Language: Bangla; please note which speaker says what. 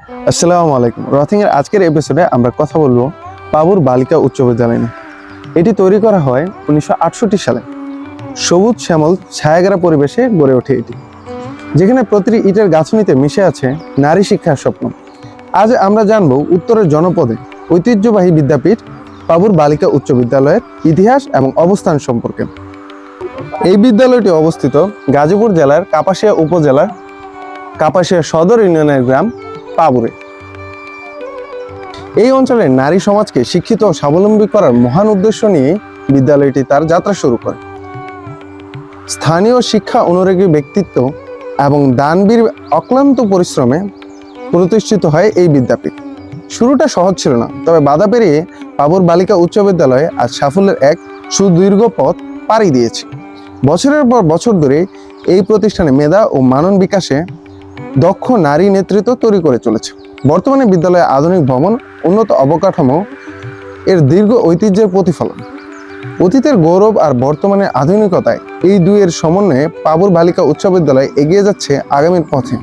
Speaker 1: আসসালামু আলাইকুম। রথিং এর আজকের এপিসোডে আমরা কথা বলবো পাবুর বালিকা উচ্চ বিদ্যালয় নিয়ে। এটি তৈরি করা হয় 1968 সালে। সবুজ শ্যামল ছায়াঘেরা পরিবেশে গড়ে ওঠে এটি, যেখানে প্রতিটি ইটের গাঁথনিতে মিশে আছে নারী শিক্ষার স্বপ্ন। আজ আমরা জানবো উত্তরের জনপদে ঐতিহ্যবাহী বিদ্যাপীঠ পাবুর বালিকা উচ্চ বিদ্যালয়ের ইতিহাস এবং অবস্থান সম্পর্কে। এই বিদ্যালয়টি অবস্থিত গাজীপুর জেলার কাপাসিয়া উপজেলার কাপাসিয়া সদর ইউনিয়নের গ্রাম পাবুরে। এই অঞ্চলের নারী সমাজকে শিক্ষিত ও স্বাবলম্বী করার মহান উদ্দেশ্য নিয়ে বিদ্যালয়টি তার যাত্রা শুরু করে। স্থানীয় শিক্ষা অনুরাগী ব্যক্তিত্ব এবং দানবীর অক্লান্ত পরিশ্রমে প্রতিষ্ঠিত হয় এই বিদ্যাপীঠ। শুরুটা সহজ ছিল না, তবে বাধা পেরিয়ে পাবুর বালিকা উচ্চ বিদ্যালয়ে আজ সাফল্যের এক সুদীর্ঘ পথ পাড়ি দিয়েছে। বছরের পর বছর ধরে এই প্রতিষ্ঠানে মেধা ও মানন বিকাশে দক্ষ নারী নেতৃত্ব তৈরি করে চলেছে। বর্তমানে বিদ্যালয়ে আধুনিক ভবন, উন্নত অবকাঠামো এর দীর্ঘ ঐতিহ্যের প্রতিফলন। অতীতের গৌরব আর বর্তমানে আধুনিকতায় এই দুইয়ের সমন্বয়ে পাবুর বালিকা উচ্চ বিদ্যালয় এগিয়ে যাচ্ছে আগামীর পথে।